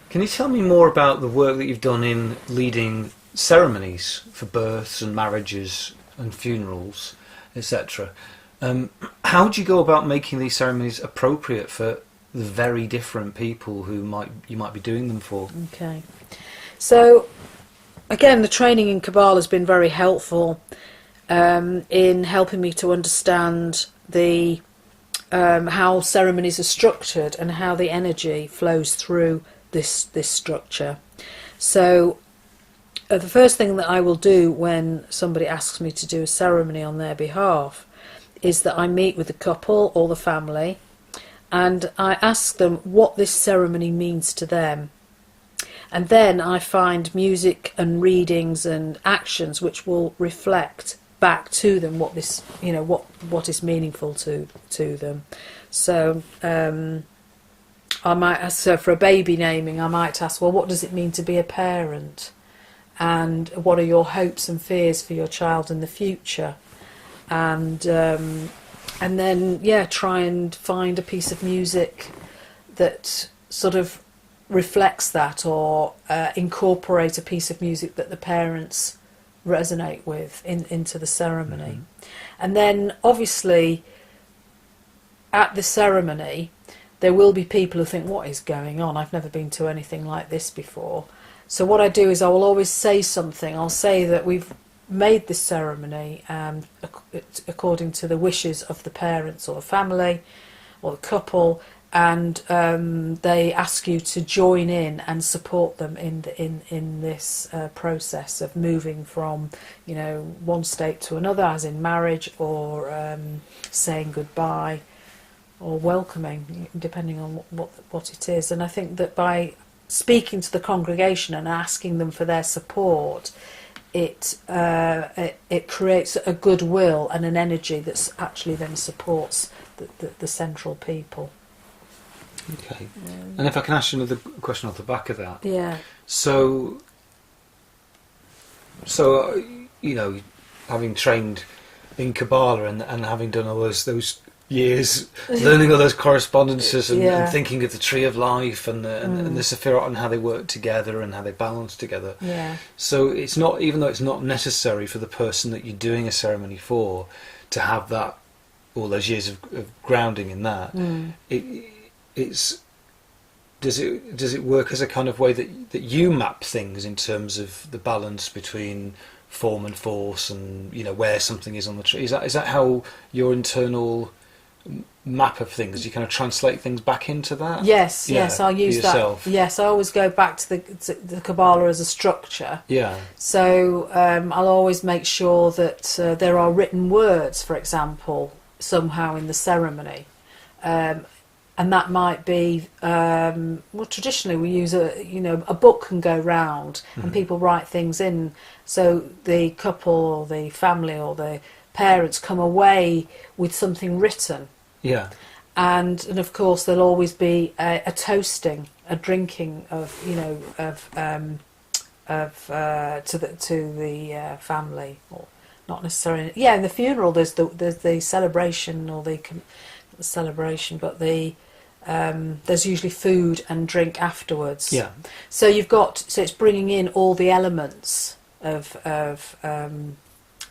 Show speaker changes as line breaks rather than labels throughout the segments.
Can you tell me more about the work that you've done in leading ceremonies for births and marriages and funerals, etc.? How do you go about making these ceremonies appropriate for the very different people who you might be doing them for?
Okay. So, again, the training in Kabbalah has been very helpful in helping me to understand the how ceremonies are structured and how the energy flows through this structure. So the first thing that I will do when somebody asks me to do a ceremony on their behalf is that I meet with the couple or the family and I ask them what this ceremony means to them. And then I find music and readings and actions which will reflect back to them what this, what is meaningful to them. So I might ask, so for a baby naming, I might ask, well, what does it mean to be a parent? And what are your hopes and fears for your child in the future? And then, try and find a piece of music that sort of reflects that, or incorporate a piece of music that the parents resonate with into the ceremony. And then, obviously, at the ceremony, there will be people who think, what is going on? I've never been to anything like this before. So what I do is I will always say something. I'll say that we've made this ceremony according to the wishes of the parents or the family or the couple, and they ask you to join in and support them in this process of moving from one state to another, as in marriage, or saying goodbye, or welcoming, depending on what it is. And I think that by speaking to the congregation and asking them for their support, it creates a goodwill and an energy that actually then supports the central people.
Okay. And if I can ask you another question off the back of that.
Yeah.
So having trained in Kabbalah and having done all those years learning all those correspondences and thinking of the tree of life and the Sephirot and how they work together and how they balance together. Yeah. So it's not, even though it's not necessary for the person that you're doing a ceremony for to have that, all those years of grounding in that, does it work as a kind of way that you map things in terms of the balance between form and force, and where something is on the tree? Is that how your internal map of things, you kind of translate things back into that?
Yes, I'll use
yourself.
that. Yes, I always go back to the Kabbalah as a structure. Yeah. So I'll always make sure that there are written words, for example, somehow in the ceremony. And that might be, traditionally we use a book can go round and people write things in. So the couple or the family or the parents come away with something written. Yeah. And of course there'll always be a toasting, a drinking of to the family, or not necessarily. Yeah, in the funeral there's the celebration, or the celebration, but there's usually food and drink afterwards. Yeah. So it's bringing in all the elements of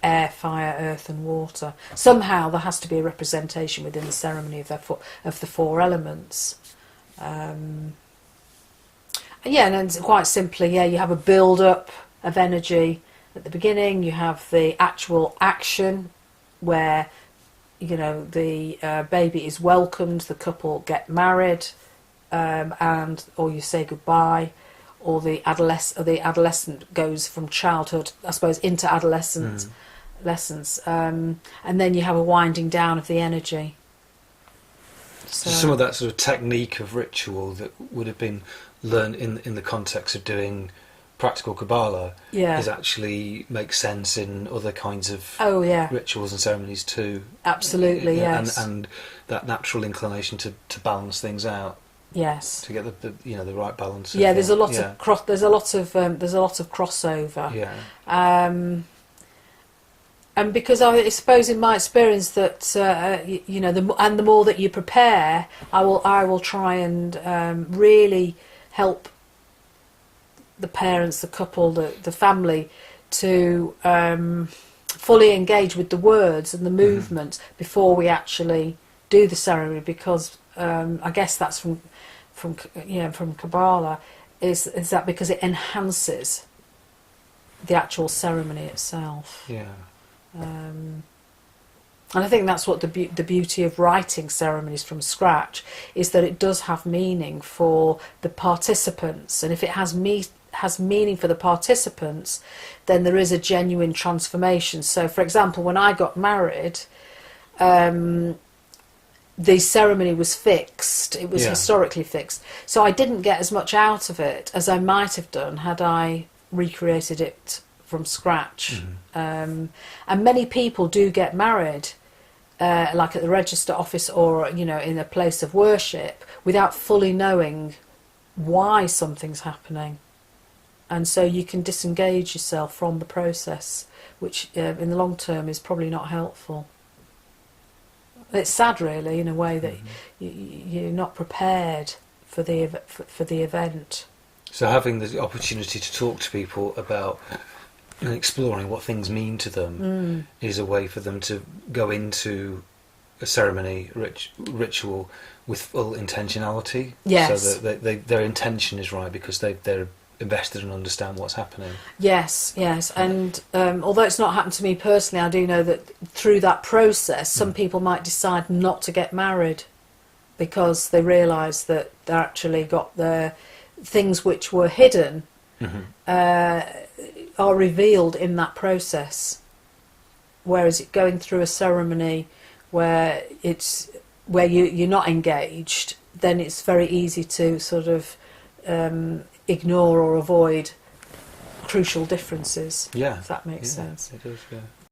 air, fire, earth and water. Somehow there has to be a representation within the ceremony of the four elements. And then quite simply, you have a build-up of energy at the beginning. You have the actual action where the baby is welcomed, the couple get married, or you say goodbye, or the adolescent goes from childhood, I suppose, into adolescence. And then you have a winding down of the energy. So
some of that sort of technique of ritual that would have been learned in the context of doing practical Kabbalah is actually makes sense in other kinds of rituals and ceremonies too.
Absolutely, yes.
And that natural inclination to balance things out. Yes. To get the right balance.
Yeah, there's a lot of crossover. Yeah. And because I suppose in my experience that the more that you prepare, I will try and really help the parents, the couple, the family to fully engage with the words and the movement before we actually do the ceremony, because I guess that's from Kabbalah, is that because it enhances the actual ceremony itself.
Yeah.
And I think that's what the beauty of writing ceremonies from scratch is, that it does have meaning for the participants, and if it has meaning for the participants, then there is a genuine transformation. So, for example, when I got married, the ceremony was fixed. It was historically fixed. So I didn't get as much out of it as I might have done had I recreated it from scratch. And many people do get married, like at the register office or, in a place of worship, without fully knowing why something's happening. And so you can disengage yourself from the process, which in the long term is probably not helpful. It's sad, really, in a way, that you're not prepared for the event.
So having the opportunity to talk to people about and exploring what things mean to them is a way for them to go into a ceremony ritual with full intentionality.
Yes.
So that their intention is right, because they're invested and understand what's happening.
Yes. And although it's not happened to me personally, I do know that through that process, some people might decide not to get married because they realise that they actually got their things which were hidden are revealed in that process. Whereas going through a ceremony where you're not engaged, then it's very easy to sort of ignore or avoid crucial differences.
Yeah,
if that makes sense.
It does. Yeah.